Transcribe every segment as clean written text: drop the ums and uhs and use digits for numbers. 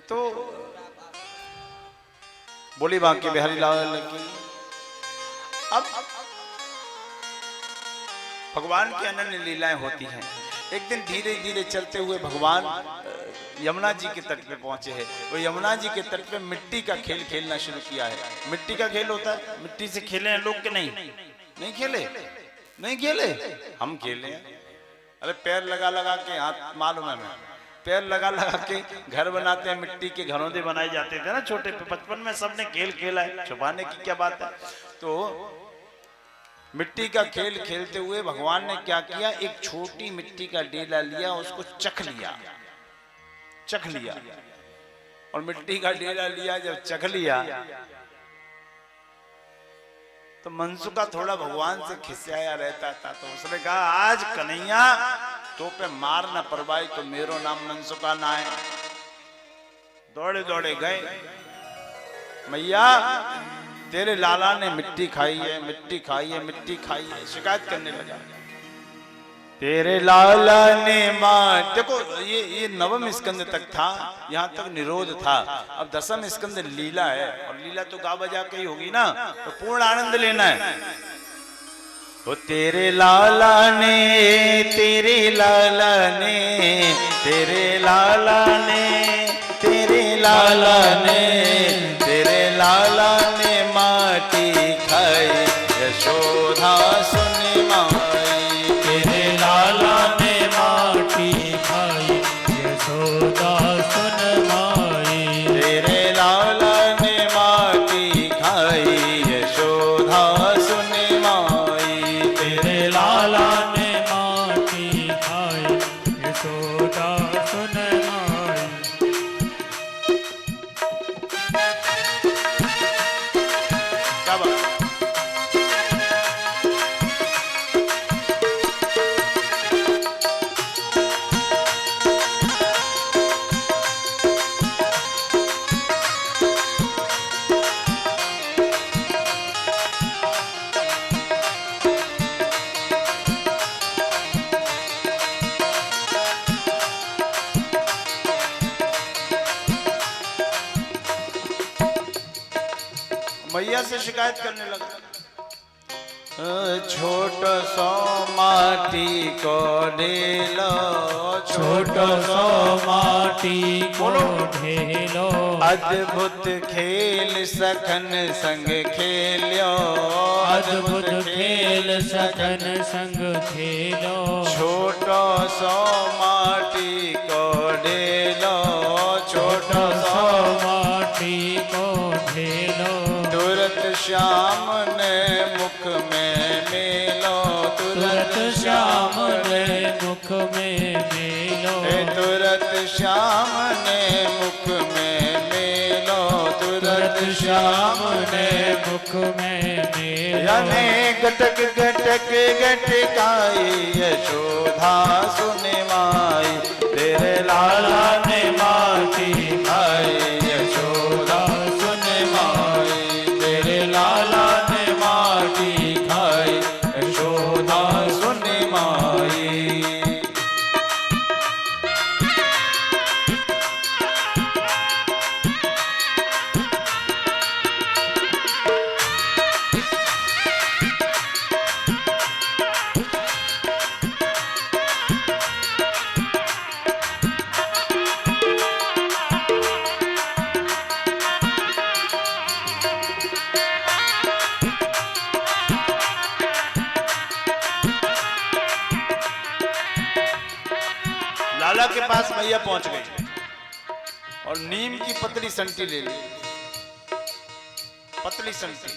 तो बोली बांके बिहारी लाल की। अब भगवान की अनन्य लीलाएं होती हैं। एक दिन धीरे धीरे चलते हुए भगवान यमुना जी के तट पे पहुंचे हैं। वो यमुना जी के तट पे मिट्टी का खेल खेलना शुरू किया है। मिट्टी का खेल होता है, मिट्टी से खेले हैं लोग के नहीं? नहीं खेले, नहीं खेले, हम खेले हैं। अरे पैर लगा लगा के, हाथ मालूम है मैं, पैर लगा लगा के घर बनाते हैं। मिट्टी के घरौंदे बनाए जाते थे ना छोटे पे, बचपन में सबने खेल खेला है, छुपाने की क्या बात है। तो मिट्टी का खेल खेलते हुए भगवान ने क्या किया, एक छोटी मिट्टी का डेला लिया, उसको चख लिया, चख लिया। और मिट्टी का डेला लिया, जब चख लिया तो मनसुखा थोड़ा भगवान से खिसियाया रहता था। तो उसने कहा, आज कन्हैया तो पे मार न परवाई तो मेरो नाम मनसुखा ना है। दौड़े दौड़े गए, मैया तेरे लाला ने मिट्टी खाई है, मिट्टी खाई है, मिट्टी खाई है। शिकायत करने लगा, तेरे लाला ने मार। देखो ये नवम स्कंद तक था, यहाँ तक निरोध था। अब दसम स्कंद लीला है, और लीला तो गा बजा के ही होगी ना, तो पूर्ण आनंद लेना है। तो तेरे लाला ने, तेरे लाला ने, तेरे लाला ने, तेरे लाला ने, तेरे लाला ने माटी खाई, यशोदा सुन माई। तेरे लाला ने माटी खाई, यशोदा सुन माई। तेरे लाला ने माटी खाई, यशोदा सुन माई। तेरे लाला ने माटी खाई, यशोदा सुन माई। क्या बात? मैया से शिकायत करने लगा, छोटो सो माटी को ढेलो, छोटो सो माटी को ढेलो। अद्भुत खेल सखन संग खेल्यो, अद्भुत खेल सखन संग खेलो। छोटो सो माटी को ढेलो, छोटो सो माटी को ढेलो। तुरत श्याम ने मुख में मेलो, तुरत श्याम ने मुख में मेलो। तुरत श्याम ने मुख में मेलो, तुरत श्याम ने मुख में मेलो। याने गटक गटक गटकाई, यशोदा सुन माई। तेरे लाला ने माटी खाई, यशोदा सुन माई। तेरे लाला ने माटी खाई, यशोदा सुन माई। लाला के पास मैया पहुंच गई और नीम की पतली संटी ले ली, पतली संटी।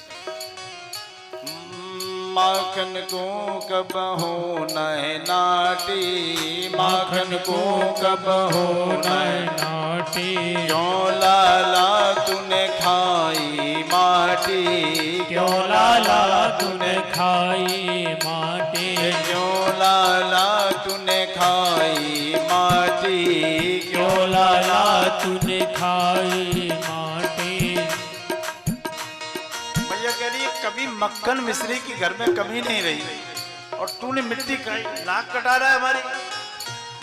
माखन को कबहू नह नाटी, माखन को कबहू नह नाटी। क्यों लाला तूने खाई माटी, क्यों लाला तूने खाई माटी। क्यों लाला तूने खाई माटी, क्यों लाला तूने खाई माटी। भैया कह रही है, कभी मक्खन मिश्री की घर में कमी नहीं रही, और तूने मिट्टी खाई, नाक कटा रहा है हमारी।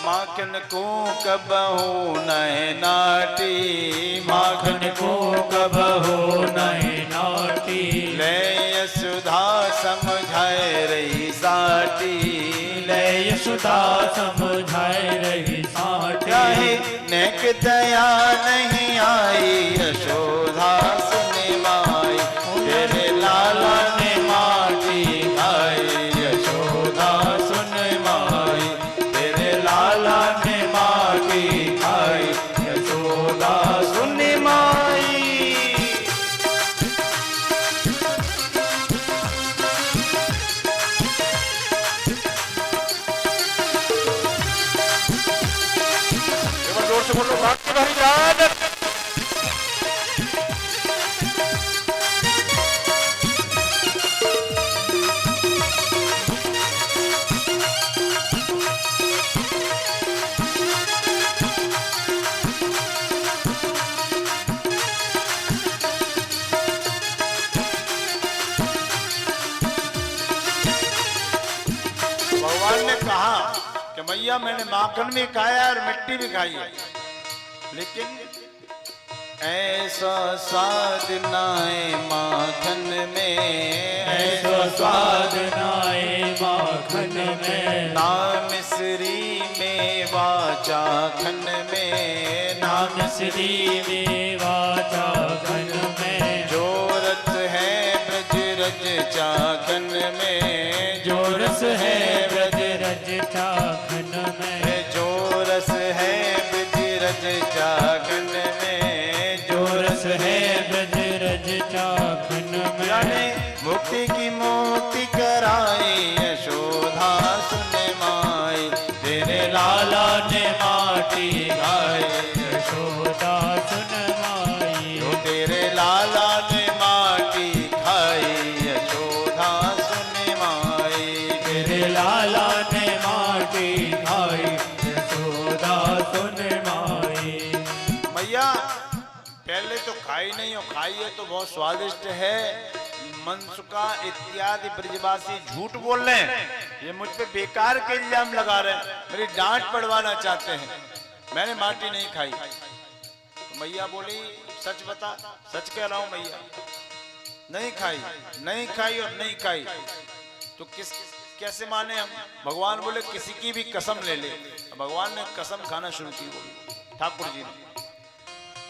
माखन को कबहू नए नाटी, माखन को कबहू नए नाटी, ले यशोदा समझाए रही साटी, ले यशोदा समझाए रही साटी। चाहे नेक दया नहीं आई यशोदा सुने माई, तेरे लाला ने माटी खाई यशोदा सुन माई, तेरे लाला ने माटी खाई यशोदा सुन माई। एक बार जोर से बोलो, भाग्य भरी रात। भगवान ने कहा कि मैया मैंने माखन भी खाया और मिट्टी भी खाई है, लेकिन ऐसा स्वाद नाए माखन में, ऐसा स्वाद नाए माखन में, ना मिस्री में वाचा खन में, ना नाम श्री में वाचा घन में, जो रस है ब्रज रज चाखन में, जो रस है ब्रज रज चाखन में, जो रस है ब्रज रज चाखन में, जो रस है ब्रज रज चाखन में। जाने मुक्ति की मोक्ति कराई यशोदा सुने माई, तेरे लाला ने माटी खाई यशोदा सुन माई, जो तेरे लाला ने माटी खाई यशोदा सुने माई, तेरे लाला ने माटी खाई यशोदा सुन माई। मैया पहले तो खाई नहीं हो, खाई है तो बहुत स्वादिष्ट है। मनसुका इत्यादि ब्रजवासी झूठ बोल रहे हैं, ये मुझ पे बेकार के इल्जाम लगा रहे हैं, मेरी डांट पड़वाना चाहते हैं। मैंने माटी नहीं खाई। तो मैया बोली सच बता। सच कह रहा हूं मैया, नहीं खाई, नहीं खाई और नहीं खाई। तो कैसे माने हम? भगवान बोले किसी की भी कसम ले ले। भगवान ने कसम खाना शुरू की। बोली ठाकुर जी ने,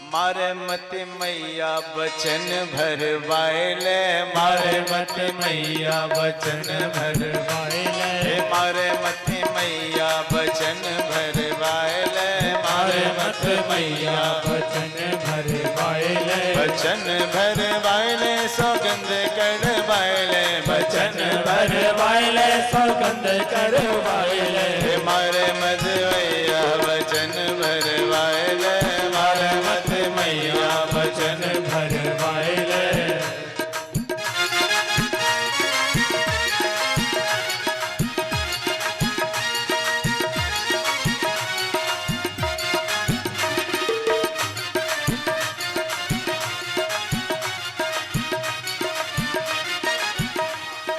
मारे मत मैया बचन भर वायले, मारे मत मैया बचन भर वायले, मारे मत मैया बचन भर वायले, मारे मत मैया बचन भर वायले, बचन भर वायले सौगंध कर वायले, बचन भर वायले सौगंध कर वायले, मारे मत मैया बचन भर वायले, मारे मत मैया बचन भर वायले।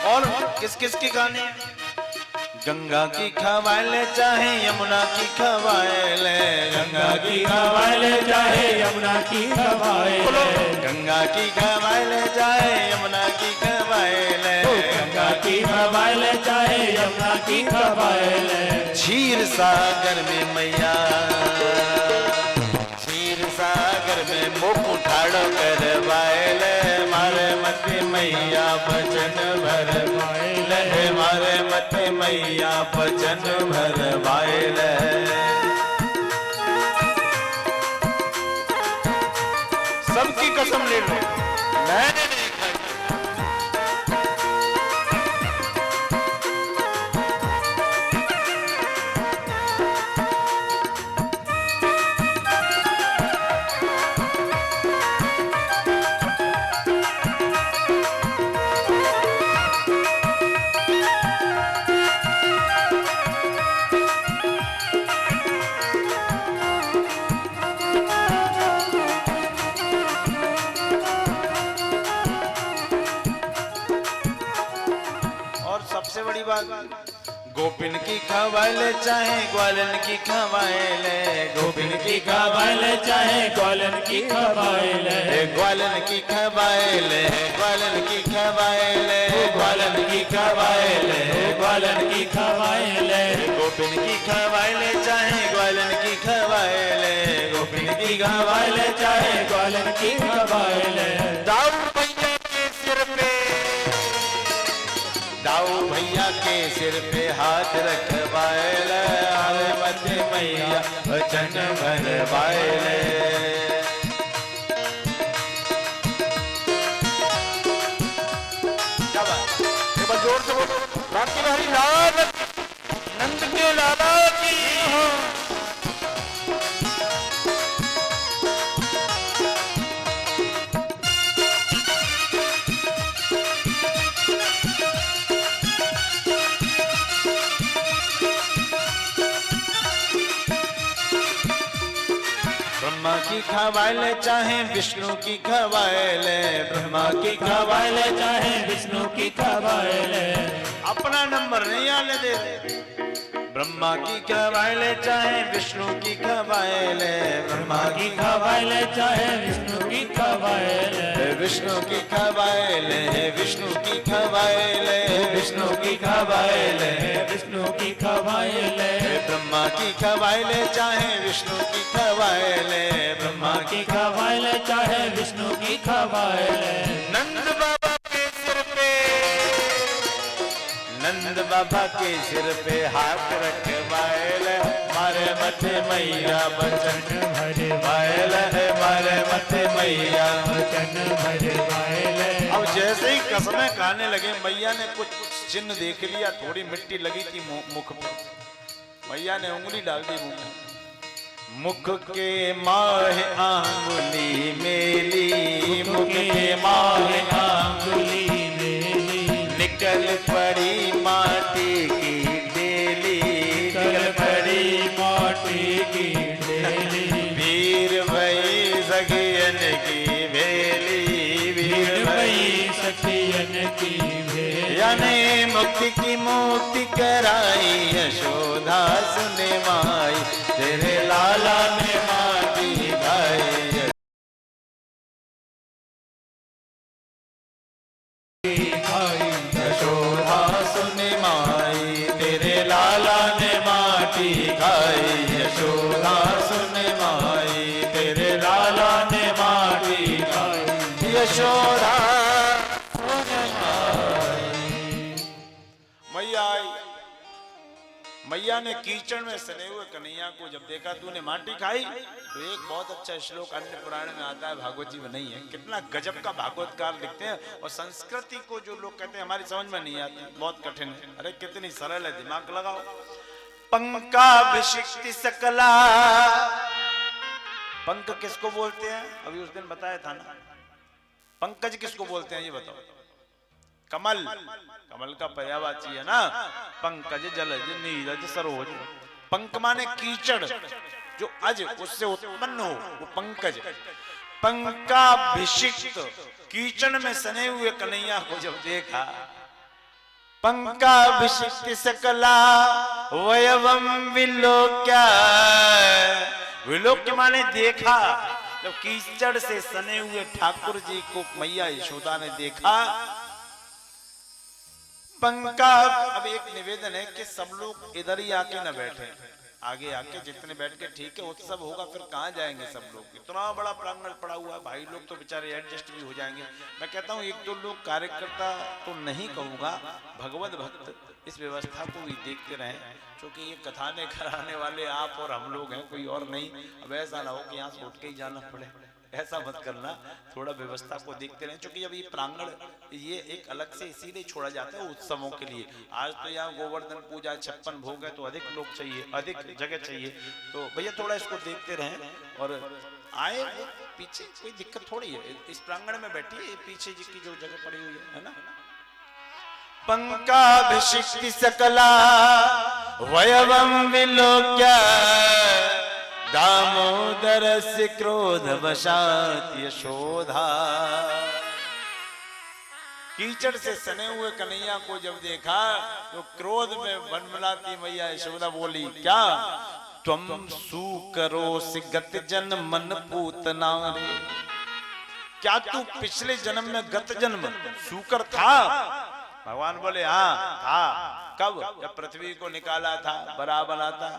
और किस किस की गाने? गंगा की खवाले चाहे यमुना की खवाले, गंगा की खवाले चाहे यमुना की खवाले, गंगा की खवाले चाहे यमुना की खवाले, गंगा की खवाले चाहे यमुना की खवाले, क्षीर सागर में मैया, क्षीर सागर में मुख उठाड़ो कर वायले, मारे मत मैया बचन भर वायले, मारे मत मैया बचन भर वायले। सबकी कसम ले लो, मैंने नहीं खाई। बात गोपिन की खवाले चाहे ग्वालन की खवाले गोपिन की खवाले चाहे ग्वालन की खवाले ग्वालन की खवाले ग्वालन की खवाले ग्वालन की खवाले ग्वालन की खवाले गोपिन की खवाले चाहे ग्वालन की खवाले गोपिन की खवाले चाहे ग्वालन की खवाले दाऊ भैया के सिर पे दाऊ भैया के सिर पे हाथ रखवाए आवे मत मैया वचन भरवाए जोर से बोलो राम की हरी लाल नंद के लाला की ब्रह्मा की खवाले चाहे विष्णु की खवाले ब्रह्मा की खवाले चाहे विष्णु की खवाले अपना नंबर नहीं आने दे ब्रह्मा की खवाले चाहे विष्णु की खवाले ब्रह्मा की खवाले चाहे विष्णु की खवाले विष्णु की खवाले विष्णु की खवाले विष्णु की खवाले विष्णु की खवाले ब्रह्मा की खवाले चाहे विष्णु की खवाले ब्रह्मा की खवाले चाहे विष्णु की खवाले नंद बाबा के सिर पे नंद बाबा के सिर पे हाथ रखवाए मारे मथे मैया बचन भरवाए मारे मथे मैया वचन भरवाए अब जैसे ही कसमें खाने लगे मैया ने कुछ चिन्ह देख लिया थोड़ी मिट्टी लगी थी मुख पे मैया ने उंगली डाल दी मुंह में मुख के माह आंगुली मेली मुख के माह आंगुली मेली निकल पड़ी माटी की डेली निकल पड़ी माटी की डेली वीर भई सखियन की भेली वीर भई सखियन की भेली यानी मुक्ति की मुक्ति कराई यशोदा सुने माई तेरे लाला ने माटी खाई यशोदा सुने माई तेरे लाला ने माटी खाई यशोदा सुने माई तेरे लाला ने माटी खाई यशोदा मैया आई मैया ने कीचड़ में सने हुए कन्हैया को जब देखा तूने माटी खाई तो एक बहुत अच्छा श्लोक अन्य पुराण में आता है भागवत जी में नहीं है कितना गजब का भागवतकार लिखते हैं और संस्कृति को जो लोग कहते हैं हमारी समझ में नहीं आती बहुत कठिन है अरे कितनी सरल है दिमाग लगाओ पंकाभिषिक्ति सकला पंक किसको बोलते हैं अभी उस दिन बताया था ना पंकज किसको बोलते हैं ये बताओ कमल कमल का पर्यायवाची है ना पंकज जलज नीरज सरोज पंक माने कीचड़ जो अज उससे उत्पन्न हो वो पंकज पंकाभिषिक्त कीचड़ में सने हुए कन्हैया को जब देखा पंकाभिषिक्त सकला वयवम विलोक्या विलोक्य माने देखा जब कीचड़ से सने हुए ठाकुर जी को मैया यशोदा ने देखा पंका अब एक निवेदन है कि सब लोग इधर ही आके न बैठे आगे आके जितने बैठ के ठीक है उत्सव होगा फिर कहाँ जाएंगे सब लोग इतना बड़ा प्रांगण पड़ा हुआ है भाई लोग तो बेचारे एडजस्ट भी हो जाएंगे मैं कहता हूँ एक दो लोग कार्यकर्ता तो नहीं कहूँगा भगवत भक्त इस व्यवस्था को भी देखते रहें क्योंकि ये कथाने कराने वाले आप और हम लोग हैं कोई और नहीं अब ऐसा ना हो कि यहाँ से उठ के ही जाना पड़े ऐसा मत करना थोड़ा व्यवस्था को देखते रहें क्योंकि जब ये प्रांगण ये एक अलग से इसीलिए छोड़ा जाता है उत्सवों के लिए आज तो यहाँ गोवर्धन पूजा 56 भोग है तो अधिक लोग चाहिए अधिक जगह चाहिए तो भैया थोड़ा इसको देखते रहें और आए पीछे कोई दिक्कत थोड़ी है इस प्रांगण में बैठिए पीछे जिसकी जो जगह पड़ी हुई है ना पंकाभिषिक्ति सकला वयवम विलोक्या दामोदर से क्रोध वशात यशोधा कीचड़ से सने हुए कन्हैया को जब देखा तो क्रोध में बनमलाती मैया यशोदा बोली, क्या तुम सू करो सिगत जन मन पूतना, क्या तू पिछले जन्म में गत जन्म सूकर था? भगवान बोले हाँ था। कब? जब पृथ्वी को निकाला था, बड़ा बना था।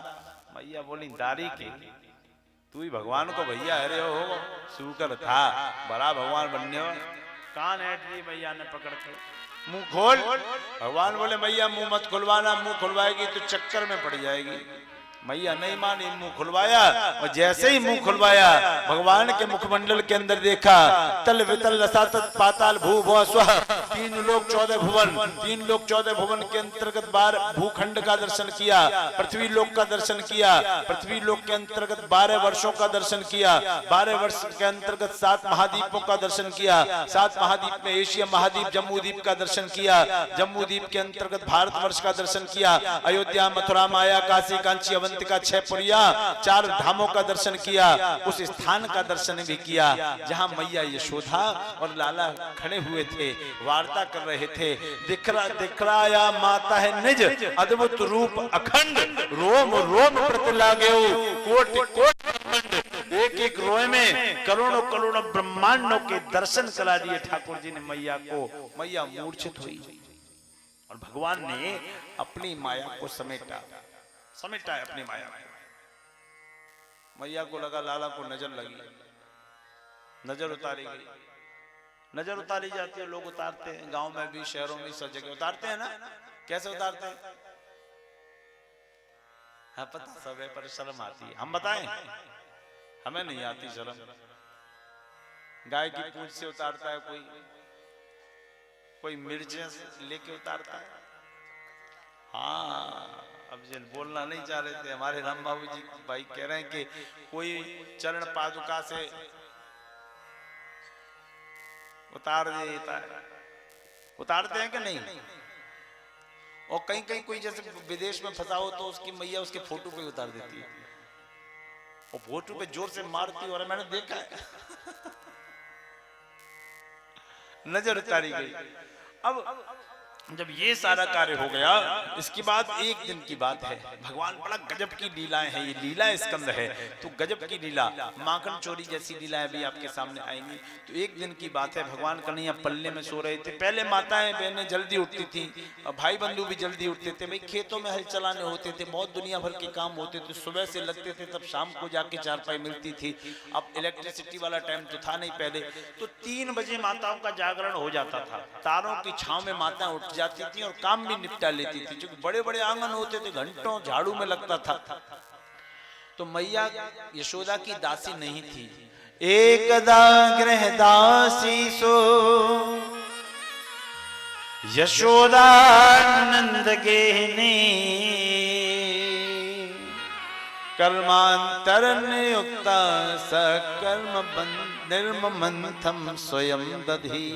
मैया बोली, दारी के तू ही भगवान को भैया अरे हो सूकर था, बड़ा भगवान बनने हो। कान ऐट ली मैया ने पकड़ के, मुंह खोल। भगवान बोले, मैया मुंह मत खुलवाना, मुंह खुलवाएगी तो चक्कर में पड़ जाएगी। मैया नहीं मानी, मुंह खुलवाया और जैसे ही मुंह खुलवाया भगवान के मुखमंडल के अंदर देखा, तल वितल रसातल पाताल भू भुव स्वः, 3 लोक 14 भुवन, 3 लोक 14 भुवन के अंतर्गत 12 भूखंड का दर्शन किया, पृथ्वी लोक का दर्शन किया, पृथ्वी लोक के अंतर्गत 12 वर्षों का दर्शन किया, 12 वर्ष के अंतर्गत 7 महाद्वीपों का दर्शन किया, 7 महाद्वीप में एशिया महाद्वीप जम्मू द्वीप का दर्शन किया, जम्मू द्वीप के अंतर्गत भारतवर्ष का दर्शन किया, अयोध्या मथुरा माया काशी कांची अवंतिका 6 पुरिया 4 धामों का दर्शन किया, उस स्थान का दर्शन भी किया जहां मैया यशोदा और लाला खड़े हुए थे, वार्ता कर रहे थे। दिखराया माता है निज अद्भुत रूप अखंड, रोम रोम प्रति लागे कोटि कोटि ब्रह्मांड, एक एक रोए में करोड़ों करोड़ों ब्रह्मांडों के दर्शन करा दिए ठाकुर जी ने मैया को। मैया मूर्छित हुई और भगवान ने अपनी माया को समेटा है अपनी माया में। मैया को लगा लाला को नजर लगी, नजर उतारी गई। नजर उतारी जाती है, लोग उतारते हैं, गांव में भी शहरों में सब जगह उतारते हैं ना। कैसे उतारते हैं? हाँ पता सब है, पर शर्म आती है। हम बताएं, हमें नहीं आती शर्म। गाय की पूंछ से उतारता है कोई मिर्चें लेके उतारता है। हाँ अब जिन बोलना नहीं चाह रहे थे, हमारे राम बाबू जी भाई कह रहे हैं कि कोई चरण पादुका से उतार देता है। उतारते हैं कि नहीं? और कहीं कहीं कोई जैसे विदेश में फंसा हो तो उसकी मैया उसके फोटो पे उतार देती है, और फोटो पे जोर से मारती और मैंने देखा है। नजर उतारी गई। अब जब ये सारा कार्य हो गया, इसके बाद एक दिन की बात है, भगवान बड़ा गजब की लीलाएं हैं, ये लीला स्कंद है तो गजब की लीला, माखन चोरी जैसी लीलाएं भी आपके सामने आएंगी। तो एक दिन की बात है, भगवान कन्हैया पल्ले में सो रहे थे। पहले माताएं बहनें जल्दी उठती थी और भाई बंधु भी जल्दी उठते थे। भाई खेतों में हल चलाने होते थे, बहुत दुनिया भर के काम होते थे, सुबह से लगते थे, तब शाम को जाके चारपाई मिलती थी। अब इलेक्ट्रिसिटी वाला टाइम तो था नहीं पहले, तो 3 बजे माताओं का जागरण हो जाता था। तारों की छांव में माताएं उठ जाती थी और काम भी निपटा लेती थी, क्योंकि बड़े बड़े आंगन होते थे, घंटों झाड़ू में लगता था। तो मैया यशोदा की दासी नहीं थी। एकदा गृह दासी सो यशोदा नंद गेहनी, कर्मांतर नियुक्ता सकर्म निर्ममंथम स्वयं दधी।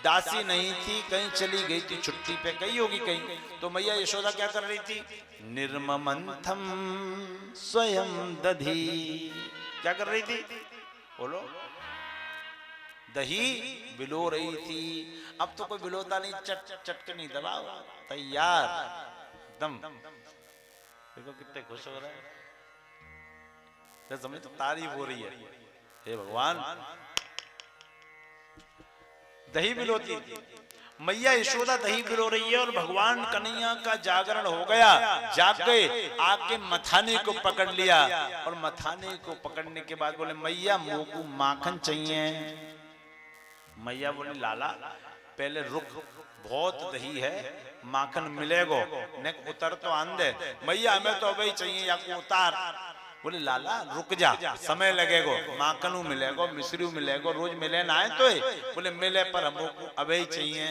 दासी नहीं थी, कहीं चली गई थी, छुट्टी पे गई होगी कहीं। तो मैया यशोदा क्या कर रही थी? निर्ममंथम स्वयं दधी। क्या कर रही थी? बोलो। दही बिलो रही थी। अब तो कोई बिलोता नहीं, चट के नहीं दबाओ, तैयार एकदम। देखो कितने खुश हो रहे हैं, समझे? तो तारीफ हो रही है, हे भगवान। दही बिलोती मैया यशोदा, दही बिलो रही है और भगवान कन्हैया का जागरण हो गया। जाग गए, आके मथाने को पकड़ लिया और मथाने को पकड़ने के बाद बोले, मैया मोको माखन चाहिए। मैया बोले, लाला पहले रुक, बहुत दही है, माखन मिलेगो, ने उतर तो आंदे। मैया हमें तो अभी चाहिए, या को उतार। बोले, लाला रुक जा, समय लगेगो, माखनू मिलेगो, मिश्री मिलेगो, रोज मिले ना आए तो। बोले, मिले पर हमको अभी चाहिए।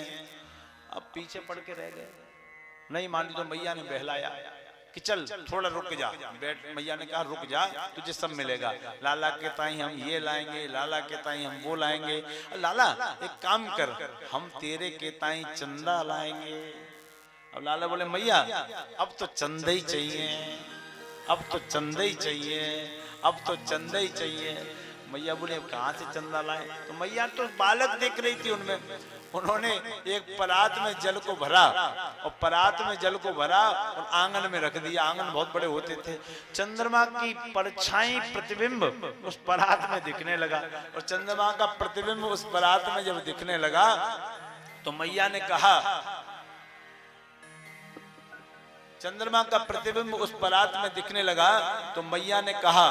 अब पीछे पड़ के रह गए, नहीं मानी तो मैया ने बहलाया कि चल थोड़ा रुक जा। बैठ, मैया ने कहा रुक जा, तुझे सब मिलेगा। लाला के ताई हम ये लाएंगे, लाला के ताई हम वो लाएंगे। लाला एक काम कर, हम तेरे के ताई चंदा लाएंगे। अब लाला बोले, मैया अब तो चंदा ही चाहिए, अब तो चंदा ही चाहिए, अब तो चंदा ही चाहिए। मैया बोले, कहाँ से चंदा लाए? तो मैया तो बालक देख रही थी उनमें। उन्होंने एक परात में जल को भरा और परात में जल को भरा और आंगन में रख दिया। आंगन बहुत बड़े होते थे। चंद्रमा की परछाई प्रतिबिंब उस परात में दिखने लगा और चंद्रमा का प्रतिबिंब उस परात में जब दिखने लगा तो मैया ने कहा, चंद्रमा का प्रतिबिंब उस परात में दिखने लगा तो मैया ने कहा,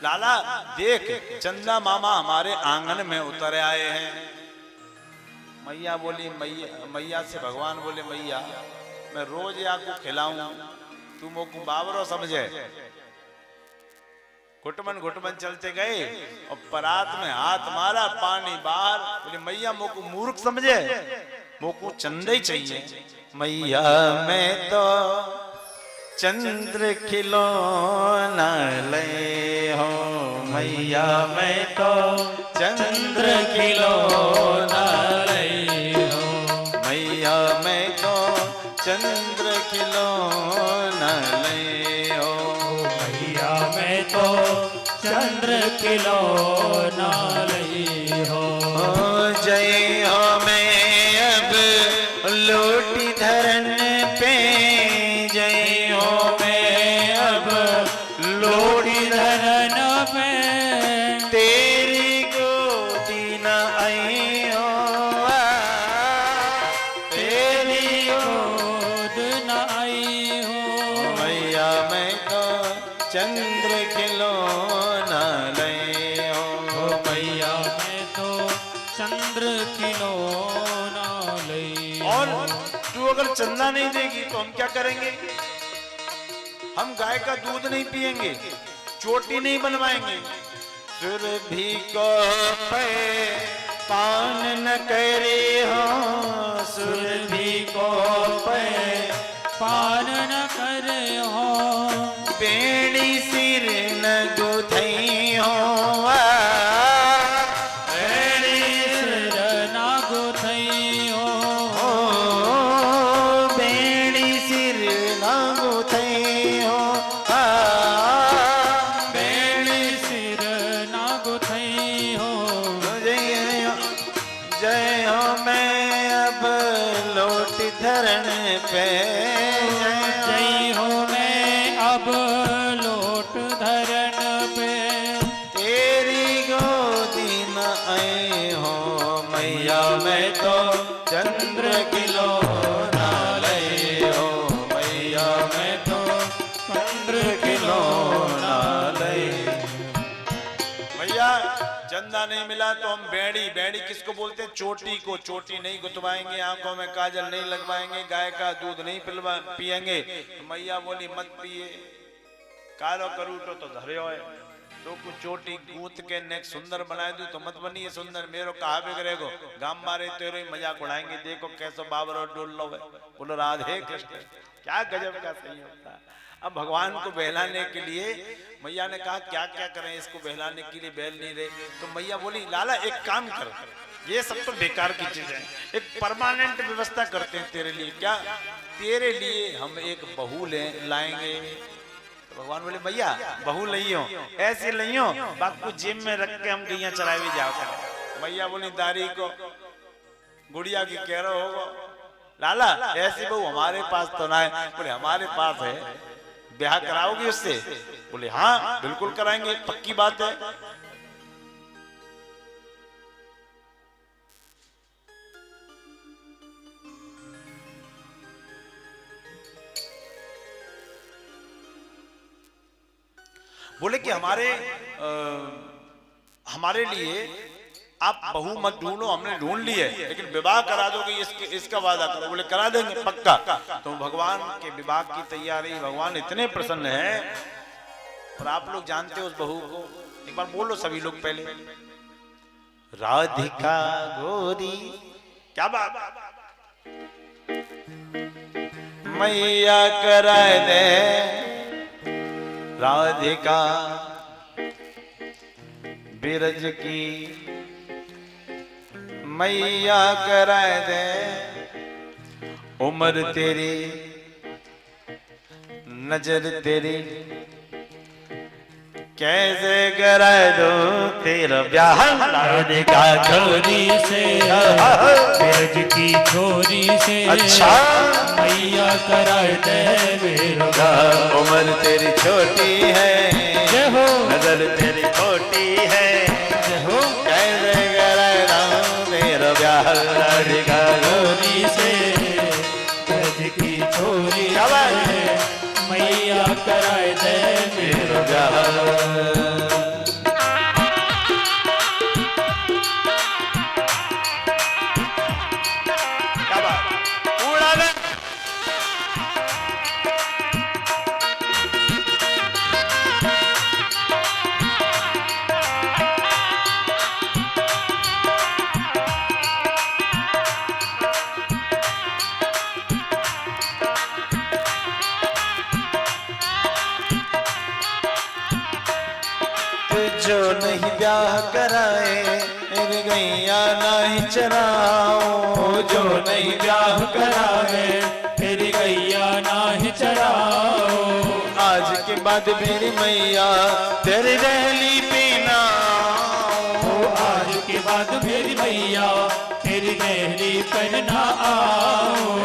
लाला देख चंदा मामा हमारे आंगन में उतर आए हैं। मैया बोली, मैया से भगवान बोले, मैया मैं रोज या को खिलाऊं, तू मोकू बाबरो समझे। घुटमन घुटमन चलते गए और परात में हाथ मारा, पानी बाहर। बोले मैया मोकू मूर्ख समझे, मोकू चंदा ही चाहिए। मैया मैं तो चंद्र खिलौना ले हो, मैया मैं तो चंद्र खिलौना ले हो, मैया मैं तो चंद्र खिलौना ले हो, मैया मैं तो चंद्र खिलौना ले हो। जय हो मैं अब लोटी धरन पे, जय हो मैं अब लोटी धरन पे, तेरी गोदी न आई हो, तेरी गोद न आई हो, मैया मैं तो चंद्र खिलौना ले हो, मैया मैं तो चंद्र खिलौना ले। और तू अगर चंदा नहीं देगी तो हम क्या करेंगे? हम गाय का दूध नहीं पिएंगे, चोटी नहीं बनवाएंगे, सुरभि को पे पान न करे हो, सुरभि को पे पान न करे हो, बेड़ी सिर न गुथई हो, बेड़ी सिर न गुथई हो, बेड़ी सिर न गुथई हो, बेड़ी सिर न गुथई हो। जय हो मैं अब लोट धरण पे, जय हो मैं अब लोट धरण पे, तेरी गोदी न आए हो, मैया मैं तो चंद्र खिलौना ले हो, मैया मैं तो चंद्र खिलौना ले। भैया चंदा नहीं मिला तो हम बेड़ी, बेड़ी किसको बोलते हैं? चोटी को। चोटी नहीं गुथवाएंगे, आंखों में काजल नहीं लगवाएंगे, गाय का दूध नहीं पिएंगे। तो मैया बोली मत पिए, कालो करूटो तो धर्यो है, तो कुछ चोटी गूंथ के नेक सुंदर बनाए दू तो मत बनिए सुंदर, मेरो कहा बिगड़ेगो, गाम मारे तेरे ही मजाक उड़ाएंगे, देखो कैसो बाबर और डोल लो है। बोलो राधे कृष्ण, क्या गजब का सही होता है। अब भगवान को बहलाने के लिए मैया ने कहा क्या क्या करें, इसको बहलाने के लिए बैल नहीं रहे। तो मैया बोली लाला एक काम कर, ये सब तो बेकार की चीज है, एक परमानेंट व्यवस्था करते हैं तेरे लिए। क्या? तेरे लिए हम एक बहू लाएंगे। तो भगवान बोले भैया बहू लइयो, ऐसे लइयो बात को जेब में रख के हम गैया चराए भी जाओ कर। मैया बोली दारी को गुड़िया की कह रहे हो लाला, ऐसी बहू हमारे पास तो ना है। बोले हमारे पास है, ब्याह कराओगे उससे? बोले हाँ बिल्कुल कराएंगे, पक्की बात है। बोले कि हमारे लिए आप बहू मत ढूंढो, हमने ढूंढ ली है, लेकिन विवाह करा दोगे इसका वादा करो। बोले करा देंगे पक्का। तो भगवान के विवाह की तैयारी, भगवान इतने प्रसन्न हैं। और आप लोग जानते हो उस बहू को, एक बार बोलो सभी लोग पहले, राधिका गोरी। क्या बात? मैया करा दे राधिका बिरज की, मैया करा दे उम्र तेरी, नजर तेरी कैसे करा दो तेरा ब्याह राधिका छोरी से ब्रज की छोरी से अच्छा मैया कराए दे मेरो ब्याह। उम्र तेरी छोटी है जय हो नजर तेरी छोटी है जय हो कैसे करा दो तेरा ब्याह राधिका छोरी से ब्रज की छोरी से मैया कराए दे मेरो ब्याह। जो नहीं ब्याह कराए मेरे गैया नहीं चराओ जो नहीं ब्याह कराए तेरी गैया नाही चराओ। आज के बाद मेरी मैया तेरी रहली पीना आज के बाद मेरी मैया तेरी गहरी करना आओ।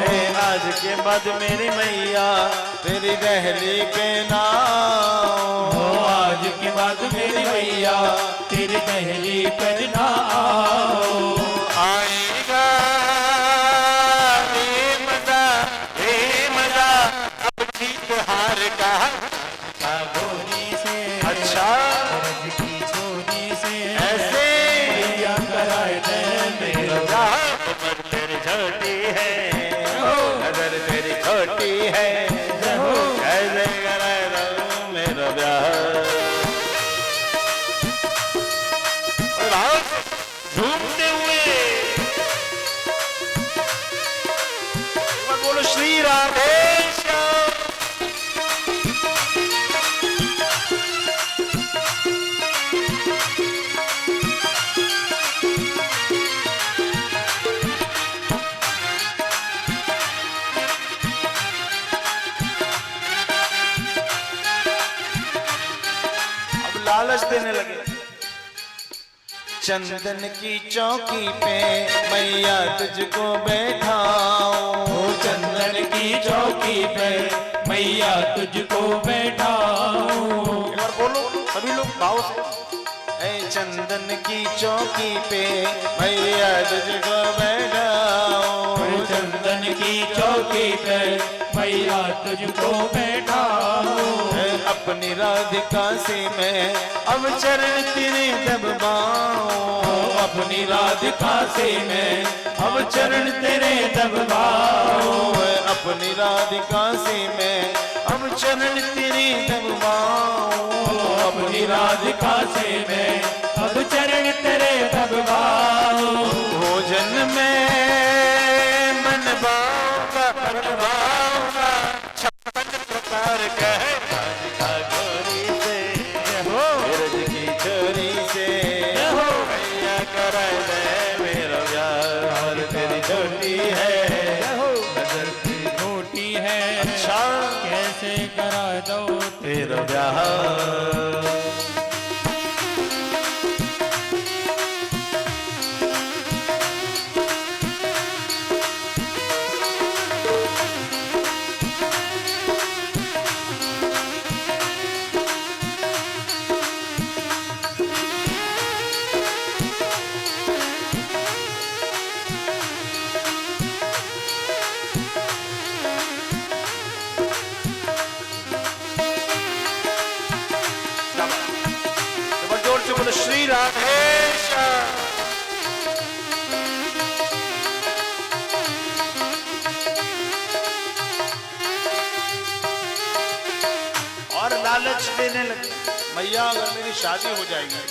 आज के बाद मेरी मैया तेरी रहली के नाम आज के बाद मेरी मैया तेरी गहरी करना आओ। आएगा ये मजा अब ठीक हार का गोरी से अच्छा ब्रज की छोरी से ऐसे मैया कराए दे मेरो उम्र तेरी छोटी है नजर तेरी छोटी है कैसे कराए दो मेरा ब्याह। झूमते हुए बोलो श्री राधे श्याम। अब लालच देने लगे। चंदन की चौकी पे मैया तुझको बैठाओ चंदन की चौकी पे मैया तुझको बैठाऊं। एक बार बोलो सभी लोग भाव से। ऐ चंदन की चौकी पे मैया तुझको बैठाओ चंदन की चौकी पे मैया तुझको बैठाऊं। अपनी राधिका से मैं अब चरण तेरे दबाऊं अपनी राधिका से मैं अब चरण तेरे दबाऊं। अपनी राधिका से मैं अब चरण तेरे दबाऊं अपनी राधिका से मैं अब चरण तेरे दबाऊं। भोजन में मनवाऊंगा बनवाऊंगा 56 प्रकार का है राधिका गोरी से ब्रज की छोरी से मैया कराए दे मेरा ब्याह। और तेरी छोटी है नजर की छोटी है अच्छा कैसे करा दो तेरा ब्याह। श्री राधे श्याम। और लालच देने लगे मैया अगर मेरी शादी हो जाएगी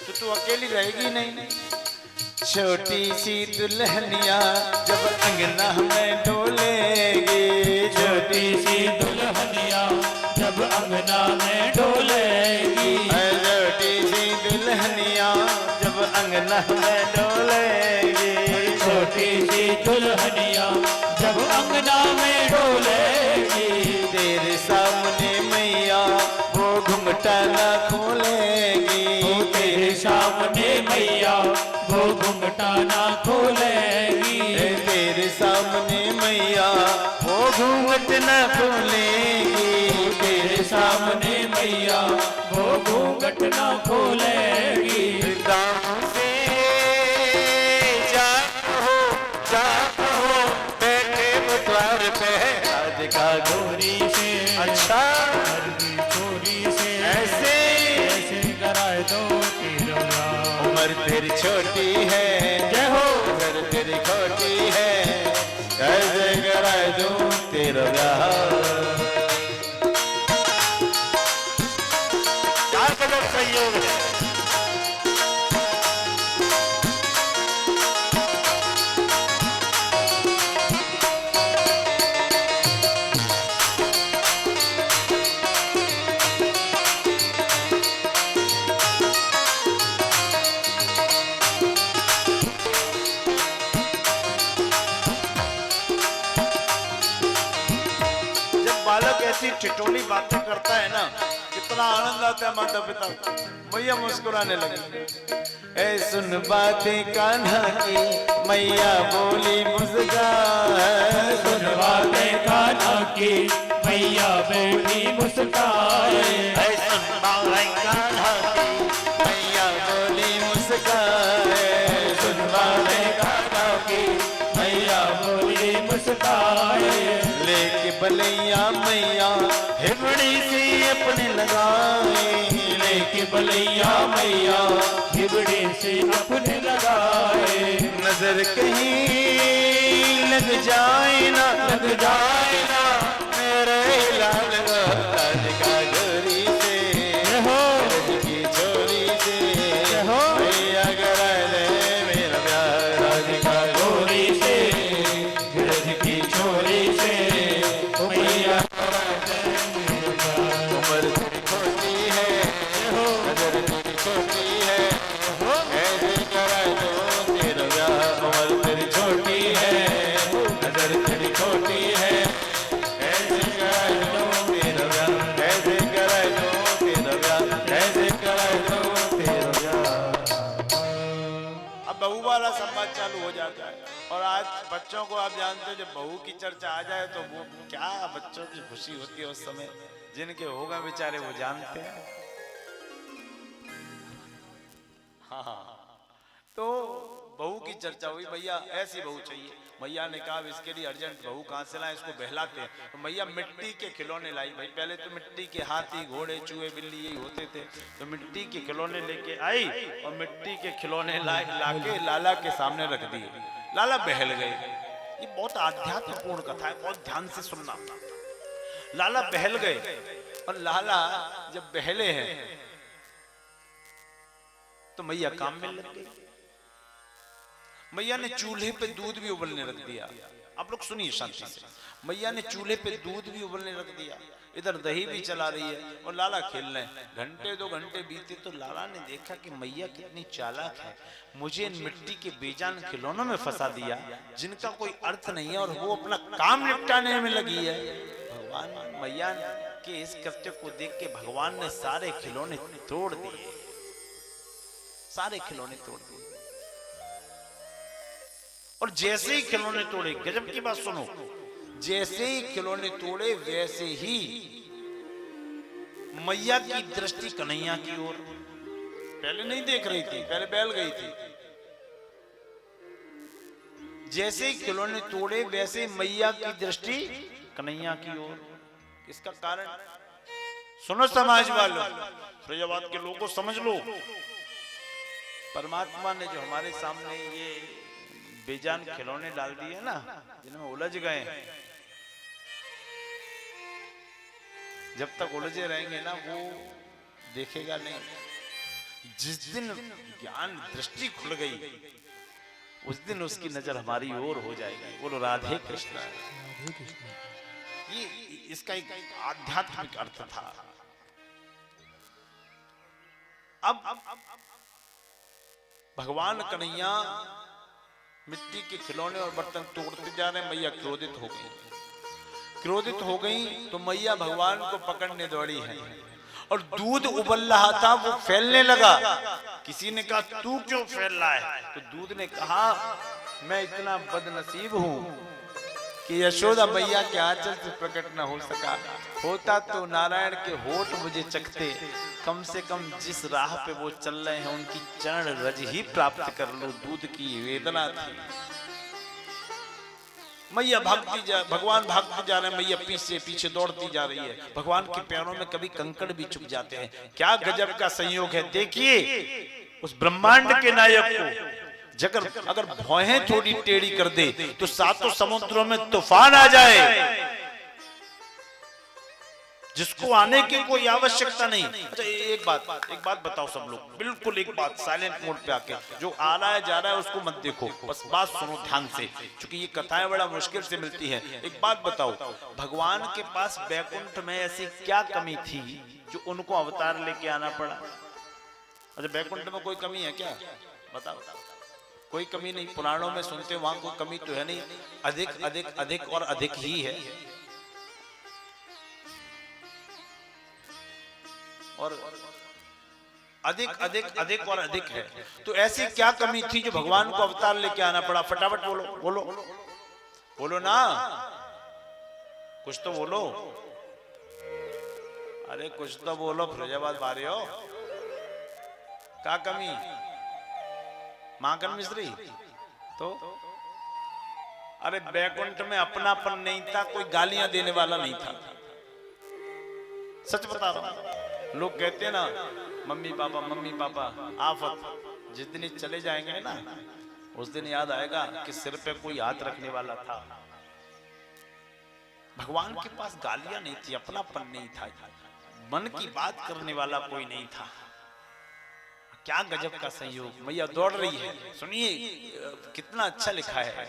तो तू अकेली रहेगी नहीं। छोटी सी दुल्हनिया जब अंगना में डोलेगी छोटी सी दुल्हनिया जब अंगना में डोलेगी। छोटी सी दुल्हनिया जब अंगना में डोलेगी छोटी सी दुल्हनिया जब अंगना में डोलेगी। तेरे सामने मैया वो घुंघटा न खोले घूंघटा ना खोलेगी। तेरे सामने मैया वो घूंघट न खोलेगी। तेरे सामने मैया वो घूंघट ना खोलेगी। दाम से जात हो बैठे वो द्वार पे राधिका गोरी से अच्छा हरदी छोरी से ऐसे ऐसे कराए दो तेरा ब्याह। उम्र तेरी छोटी है जय हो उम्र तेरी खोटी है कैसे कराए दूं तेरा ब्याह। क्या गजब संयोग है। बालक ऐसी ठिठोली बातें करता है ना, कितना आनंद आता है माता पिता को। मैया मुस्कुराने लगी। ऐ सुन बातें कान्हा की मैया बोली मुस्काए। सुन बातें कान्हा की मैया बैठी मुस्काए। ऐ सुन बातें कान्हा की मैया बोली मुस्काए। सुन बातें कान्हा की मैया बोली मुस्काए। लेके बलैया मैया हिबड़ी सी अपने लगाए। लेके बलैया मैया हिबड़ी से अपने लगाए। नजर कहीं लग जाए ना मेरे लाल राधिका गोरी से हो की छोरी से हो मैया करा दे मेरा प्यार राधिका गोरी से गिरज की छोरी से मैया उम्र तेरी छोटी है नजर तेरी छोटी है ऐसे करा दो तेरा प्यार। उम्र तेरी छोटी है नजर तेरी छोटी है ऐसे करा दो तेरा प्यार। ऐसे करा दो तेरा प्यार। ऐसे करा दो तेरा प्यार। अब बहू वाला संवाद चालू हो जाता है। और आज बच्चों को आप जानते हो, जब बहू की चर्चा आ जाए तो वो क्या बच्चों की खुशी होती है उस समय। जिनके होगा बेचारे वो जानते हैं। हाँ, तो बहू की चर्चा हुई, भैया ऐसी बहू चाहिए। मैया ने कहा इसके लिए अर्जेंट बहू कहाँ से लाए, इसको बहलाते हैं। तो मैया मिट्टी के खिलौने लाई। भाई पहले तो मिट्टी के हाथी घोड़े चूहे बिल्ली यही होते थे, तो मिट्टी के खिलौने लेके आई और मिट्टी के खिलौने लाके लाला के सामने रख दिए। लाला बहल गए। ये बहुत आध्यात्मपूर्ण कथा है, बहुत ध्यान से सुनना। लाला बहल गए और लाला जब बहले हैं तो मैया काम में लग गई। मैया ने चूल्हे पे दूध भी उबलने रख दिया। आप लोग सुनिए शांति से। मैया ने चूल्हे पे दूध भी उबलने रख दिया, इधर दही भी चला रही है और लाला खेल रहे हैं। घंटे 2 घंटे बीते तो लाला ने देखा कि मैया कितनी चालाक है, मुझे इन मिट्टी के बेजान खिलौनों में फंसा दिया जिनका कोई अर्थ नहीं है, और वो अपना काम निपटाने में लगी है। भगवान मैया के इस कृत्य को देख के भगवान ने सारे खिलौने तोड़ दिए। सारे खिलौने तोड़ दिए। और जैसे ही खिलौने तोड़े, गजब की बात सुनो, जैसे ही खिलौने तोड़े वैसे ही मैया की दृष्टि कन्हैया की ओर। पहले नहीं देख रही थी, पहले बैल गई थी। जैसे ही खिलौने तोड़े वैसे मैया की दृष्टि कन्हैया की ओर। इसका कारण सुनो समाज वालों, फैजाबाद के लोगों समझ लो। परमात्मा ने जो हमारे सामने ये बेजान खिलौने डाल दिए ना, जिनमें उलझ गए, जब तक उलझे रहेंगे ना वो देखेगा नहीं। जिस दिन ज्ञान दृष्टि खुल गई उस दिन उसकी नजर हमारी ओर हो जाएगी। बोलो राधे कृष्ण। ये इसका एक आध्यात्मिक अर्थ था। अब भगवान कन्हैया मिट्टी के खिलौने और बर्तन तोड़ते जा रहे हैं। मैया क्रोधित हो गई। क्रोधित हो गई तो मैया भगवान को पकड़ने दौड़ी है और दूध उबल रहा था, वो फैलने लगा। किसी ने कहा तू क्यों फैल रहा है? तो दूध ने कहा मैं इतना बदनसीब हूं कि यशोदा मैया के आंचल से प्रकट न हो सका। होता तो नारायण के होठ मुझे चखते, कम से कम जिस राह पे वो चल रहे हैं उनकी चरण रज ही प्राप्त कर लो। दूध की वेदना थी। मैया भगवान भागते जा रहे हैं, मैया पीछे पीछे दौड़ती जा रही है। भगवान के पैरों में कभी कंकड़ भी चुभ जाते हैं। क्या गजब का संयोग है। देखिए उस ब्रह्मांड के नायक को जगर अगर भौहें थोड़ी टेढ़ी कर दे तो सातों समुद्रों में तूफान आ जाए, जिसको आने की कोई आवश्यकता नहीं। अच्छा एक बात बताओ सब लोग, बिल्कुल एक बात साइलेंट मोड पे आके, जो आ रहा है जा रहा है उसको मत देखो, बस बात सुनो ध्यान से, क्योंकि ये कथाएं बड़ा मुश्किल से मिलती हैं। एक बात बताओ, भगवान के पास बैकुंठ में ऐसी क्या कमी थी जो उनको अवतार लेके आना पड़ा? अच्छा बैकुंठ में कोई कमी है क्या? बताओ। कोई कमी नहीं। पुराणों में सुनते वहां कोई कमी तो है नहीं, अधिक अधिक अधिक और अधिक ही है। और अधिक अधिक अधिक और अधिक है। तो ऐसी क्या कमी थी जो भगवान को अवतार लेके आना पड़ा? फटाफट बोलो बोलो बोलो ना, कुछ तो बोलो। अरे कुछ तो बोलो, फिरोजाबाद बारे हो। क्या कमी? माखन मिश्री तो अरे बैकुंठ में अपनापन नहीं था, कोई गालियां देने वाला नहीं था। सच बता रहा हूं। लोग कहते हैं ना मम्मी पापा आफत, जिस दिन चले जाएंगे ना उस दिन याद आएगा कि सिर पे कोई हाथ रखने वाला था। भगवान के पास गालियां नहीं थी, अपनापन नहीं था, मन की बात करने वाला कोई नहीं था। क्या गजब का संयोग। मैया दौड़ रही है। सुनिए कितना अच्छा लिखा है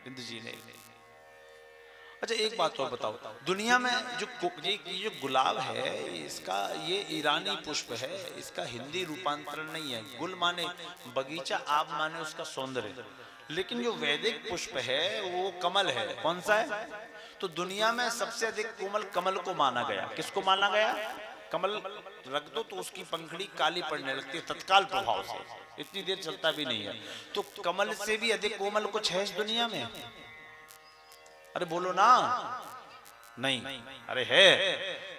बिंदु जी ने। अच्छा एक बात और बताओ, दुनिया में जो गुलाब है, इसका ये ईरानी पुष्प है, इसका हिंदी रूपांतरण नहीं है। गुल माने बगीचा, आप माने उसका सौंदर्य, लेकिन जो वैदिक पुष्प है वो कमल है। कौन सा है? तो दुनिया में सबसे अधिक कोमल कमल को माना गया। किसको माना गया? कमल रख दो तो उसकी पंखड़ी काली पड़ने लगती है तत्काल प्रभाव से, इतनी देर चलता भी नहीं है। तो कमल से भी अधिक कोमल कुछ है इस दुनिया में? अरे बोलो ना। नहीं, अरे है।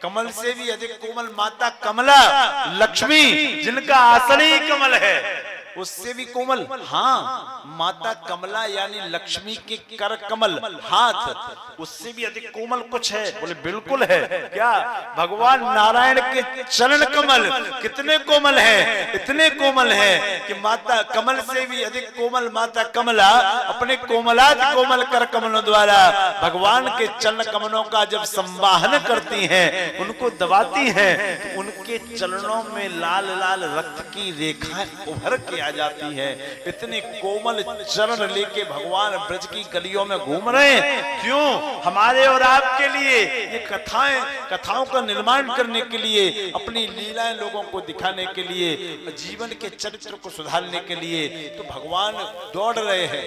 कमल से भी अधिक कोमल माता कमला लक्ष्मी, जिनका आसन ही कमल है, उससे भी कोमल। हाँ, माता कमला यानी लक्ष्मी के कर कमल हाथ, उससे भी अधिक कोमल कुछ है? बोले बिल्कुल है। क्या? भगवान नारायण के चरण कमल कितने कोमल है, इतने कोमल है कि माता कमल से भी अधिक कोमल माता कमला अपने कोमलात कोमल कर कमलों द्वारा भगवान के चरण कमलों का जब संवाहन करती हैं, उनको दबाती हैं, तो उनके चरणों में लाल लाल रक्त की रेखाएं उभर के आ जाती है। इतने कोमल चरण लेके भगवान ब्रज की गलियों में घूम रहे हैं। क्यों? हमारे और आपके लिए ये कथाओं का निर्माण करने के लिए, अपनी लीलाएं लोगों को दिखाने के लिए, जीवन के चरित्र को सुधारने के लिए तो भगवान दौड़ रहे हैं।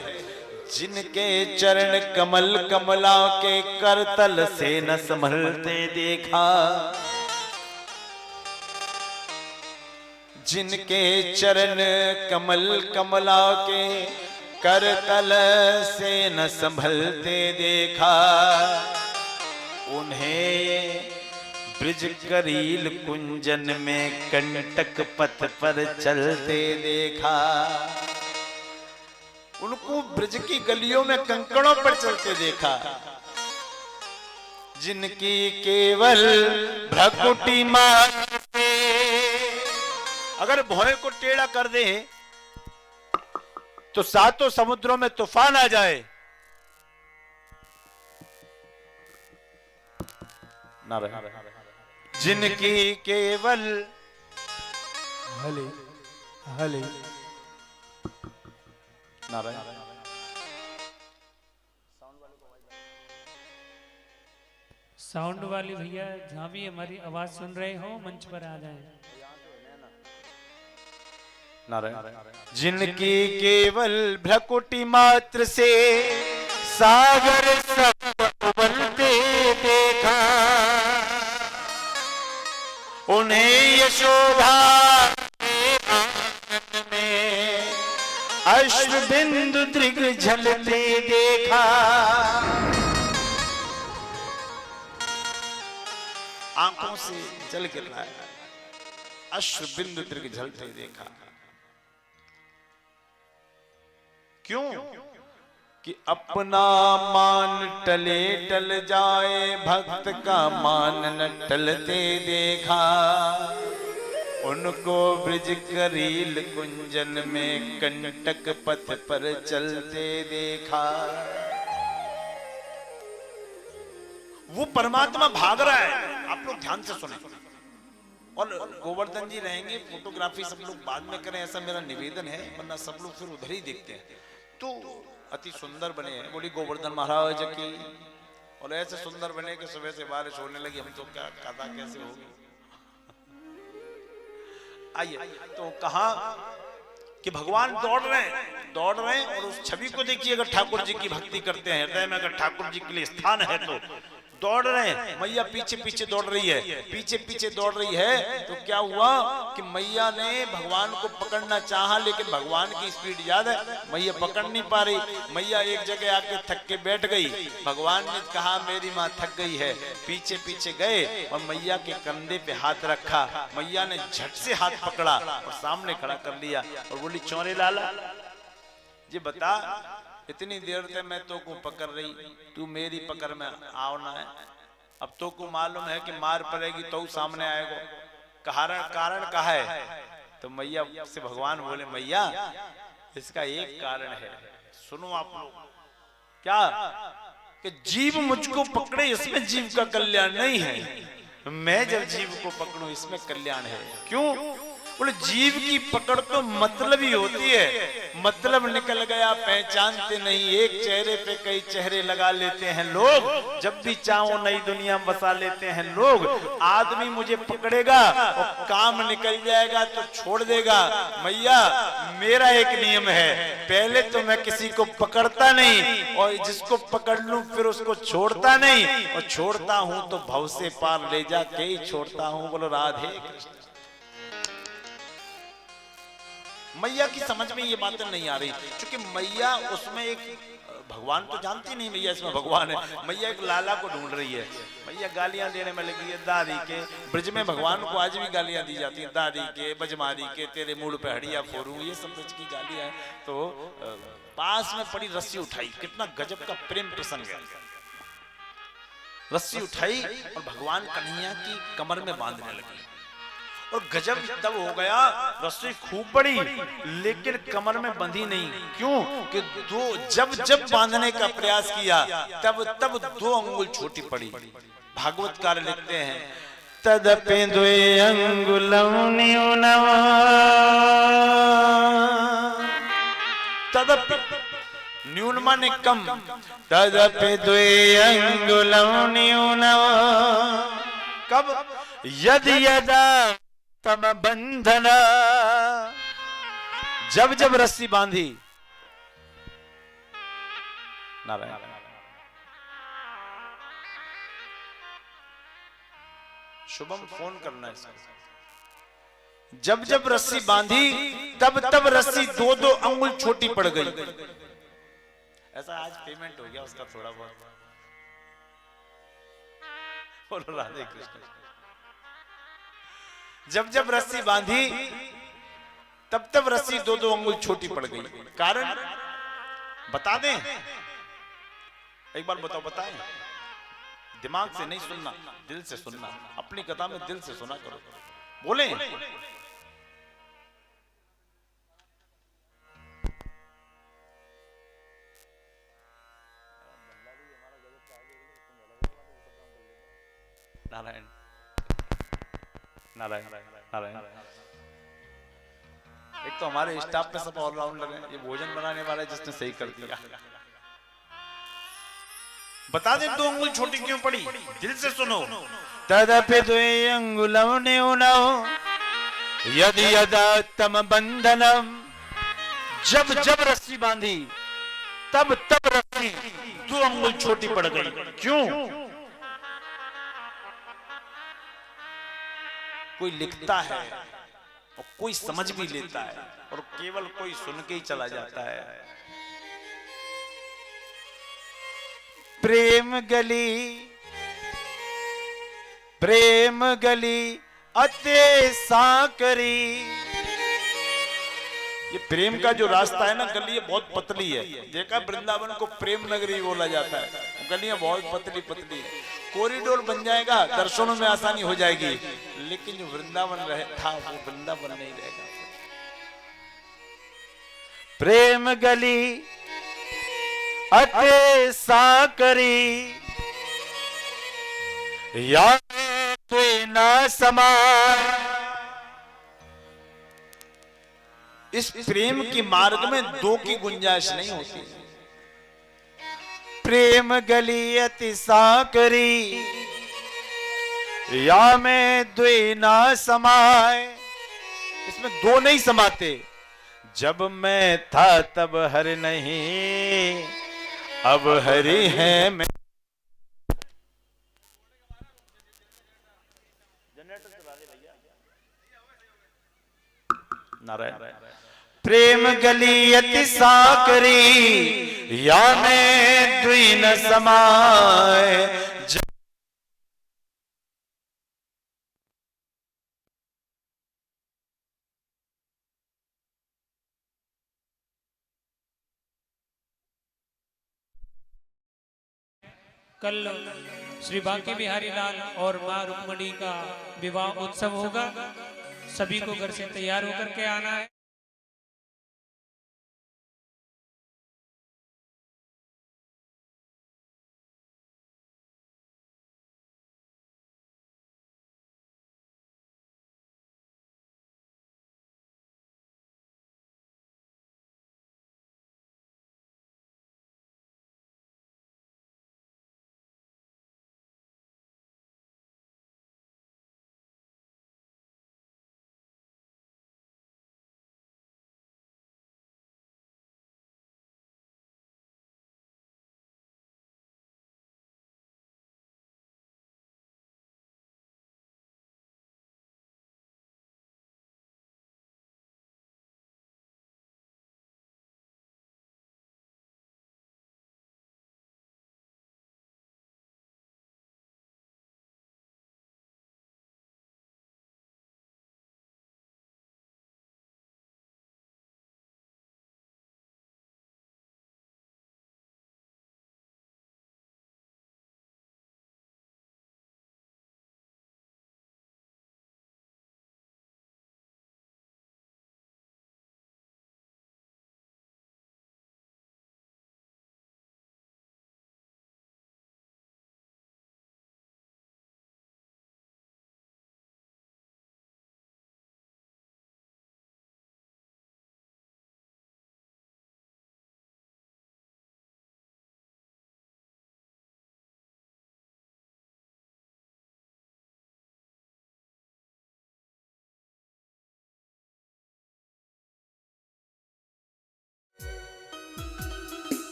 जिनके चरण कमल कमला के करतल से न संभलते देखा, जिनके चरण कमल कमला के करतल से न संभलते देखा, उन्हें ब्रिज करील कुंजन में कंटक पथ पर चलते देखा। उनको ब्रिज की गलियों में कंकड़ों पर चलते देखा। जिनकी केवल भ्रकुटी मात्र, अगर भौहे को टेढ़ा कर दे तो सातों समुद्रों में तूफान आ जाए। जिनकी केवल हले हले नारायण साउंड वाली भैया जहां भी हमारी आवाज सुन रहे हो मंच पर आ जाएं। जिनकी केवल भ्रकुटी मात्र से सागर सब उबलते देखा, उन्हें यशोदा में अश्रु बिंदु दृग झलते देखा। आंखों से जल गिर रहा है, अश्रु बिंदु दृग झलते देखा। क्यों? कि अपना मान टले टल जाए, भक्त का मान न टलते देखा। उनको ब्रिज करील कुंजन में कंटक पथ पर चलते देखा। वो परमात्मा भाग रहा है, आप लोग ध्यान से सुने। और गोवर्धन जी रहेंगे, फोटोग्राफी सब लोग बाद में करें, ऐसा मेरा निवेदन है, वरना सब लोग फिर उधर ही देखते हैं। तो अति सुंदर बने हैं, बोली गोवर्धन महाराज की। और ऐसे सुंदर बने कि सुबह से बारिश होने लगी, हम तो क्या कथा कैसे होगी। आइए, तो कहा कि भगवान दौड़ रहे हैं और उस छवि को देखिए। अगर ठाकुर जी की भक्ति करते हैं, हृदय में अगर ठाकुर जी के लिए स्थान है तो दौड़ रहे हैं। मैया पीछे पीछे दौड़ रही है, पीछे पीछे दौड़ रही है। तो क्या हुआ कि मैया ने भगवान को पकड़ना चाहा, लेकिन भगवान की स्पीड ज्यादा है, मैया पकड़ नहीं पा रही। मैया एक जगह आके थक के बैठ गई। भगवान ने कहा मेरी माँ थक गई है। पीछे पीछे गए और मैया के कंधे पे हाथ रखा। मैया ने झट से हाथ पकड़ा और सामने खड़ा कर लिया और बोली, चौरे लाला ये बता, इतनी देर से मैं तो को पकड़ रही, तू मेरी पकड़ में आओ ना है। अब तो को मालूम है कि मार पड़ेगी तो सामने आएगा, कारण कहा है? तो मैया से भगवान बोले, मैया इसका एक कारण है, सुनो आप लोग। क्या? कि जीव मुझको पकड़े इसमें जीव का कल्याण नहीं है, मैं जब जीव को पकड़ूं इसमें कल्याण है। क्यों? बोले जीव की पकड़ तो मतलब ही होती है, मतलब निकल गया पहचानते नहीं। एक चेहरे पे कई चेहरे लगा लेते हैं लोग, जब भी चाहो नई दुनिया में बसा लेते हैं लोग। आदमी मुझे पकड़ेगा और काम निकल जाएगा तो छोड़ देगा। मैया मेरा एक नियम है, पहले तो मैं किसी को पकड़ता नहीं और जिसको पकड़ लूं फिर उसको छोड़ता नहीं, और छोड़ता हूं तो भव से पार ले जाके ही छोड़ता हूं। बोलो राधे कृष्ण। मैया की समझ में ये बातें नहीं आ रही, क्योंकि मैया उसमें एक भगवान तो जानती नहीं मैया इसमें भगवान है। मैया एक लाला को ढूंढ रही है। मैया गालियां देने में लगी है दादी के। ब्रज में भगवान को आज भी गालियां दी जाती हैं, दादी के, बजमारी के, तेरे मूड पे हड़िया फोड़ू, ये सब ब्रज की गालियां हैं। तो पास में पड़ी रस्सी उठाई, कितना गजब का प्रेम प्रसंग है। रस्सी उठाई और भगवान कन्हैया की कमर में बांधने लगी। और गजब तब हो गया, रस्सी खूब बड़ी लेकिन कमर में बंधी नहीं। क्यों? कि जब बांधने का प्रयास किया तब 2 अंगुल छोटी पड़ी। भागवतकार लिखते हैं, तदपि 2 अंगुलम न्यूनम, तदपि न्यून माने कम, तदपि 2 अंगुलम न्यूनम। कब? यदि यदा तम बंधना, जब रस्सी बांधी। नारायण शुभम फोन करना है। जब रस्सी बांधी तब रस्सी 2 अंगुल छोटी पड़ गई। ऐसा आज पेमेंट हो गया उसका थोड़ा बहुत। बोलो राधे कृष्ण। जब रस्सी बांधी तब रस्सी 2 अंगुल छोटी पड़ गई। कारण बता दें? एक बार बताएं। दिमाग से नहीं सुनना, दिल से सुनना। अपनी कथा में दिल से सुना करो। बोले नारायण नारायण नारायण। एक तो हमारे स्टाफ पे सब ऑलराउंडर हैं, ये भोजन बनाने वाला है जिसने सही कर दिया। बता दे 2 अंगुल छोटी क्यों पड़ी? दिल से सुनो। तदपि 2 अंगुलम न्यूनम, यदि यदा तम बंधनम। जब रस्सी बांधी तब रस्सी 2 अंगुल छोटी पड़ गई। क्यों? कोई लिखता है और कोई समझ भी लेता है और केवल कोई सुन के ही चला जाता है। प्रेम गली अते सांकरी। ये प्रेम का जो रास्ता है ना, गली बहुत पतली है। देखा वृंदावन को प्रेम नगरी बोला जाता है, गलियां बहुत पतली पतली है। कॉरिडोर बन जाएगा, दर्शनों में आसानी हो जाएगी, लेकिन जो वृंदावन था वो वृंदावन नहीं रहेगा। प्रेम गली अते सांकरी या तो ना समाए। इस प्रेम की मार्ग में दो की गुंजाइश नहीं होती। प्रेम गली अति सांकरी या में द्वे ना समाए। इसमें दो नहीं समाते। जब मैं था तब हरि नहीं, अब हरि है मैं। नारायण। प्रेम गली अति सांकरी या में द्वी न समाए। कल श्री बांके बिहारी लाल और मां रुक्मणी का विवाह उत्सव होगा। सभी को घर से तैयार होकर के आना है।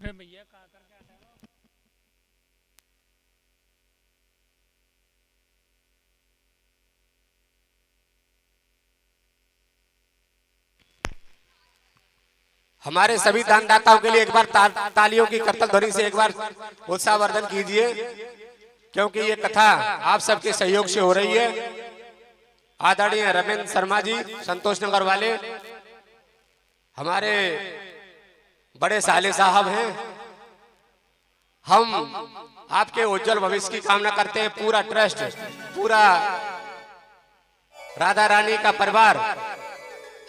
भैया कहाँ करके आता है? हमारे सभी दानदाताओं के लिए एक बार तालियों की करतल ध्वनि से एक बार उत्साहवर्धन कीजिए, क्योंकि ये कथा आप सबके सहयोग से हो रही है। आदरणीय रमेंद्र शर्मा जी संतोष नगर वाले हमारे बड़े साले साहब हैं। हम आपके उज्जवल भविष्य की कामना करते हैं। पूरा ट्रस्ट, पूरा राधा रानी का परिवार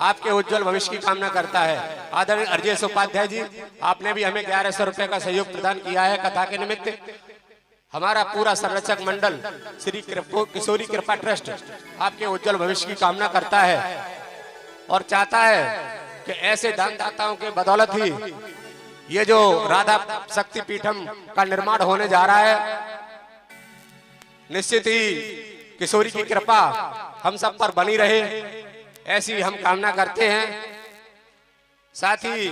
आपके उज्जवल भविष्य की कामना करता है। आदरणीय अर्जेश उपाध्याय जी, आपने भी हमें 1100 रुपए का सहयोग प्रदान किया है कथा के निमित्त। हमारा पूरा संरक्षक मंडल श्री किशोरी कृपा ट्रस्ट आपके उज्जवल भविष्य की कामना करता है और चाहता है कि ऐसे दानदाताओं के बदौलत ही ये जो राधा शक्ति पीठम का निर्माण होने जा रहा है, निश्चित ही किशोरी की कृपा हम सब पर बनी रहे, ऐसी हम कामना करते हैं। साथ ही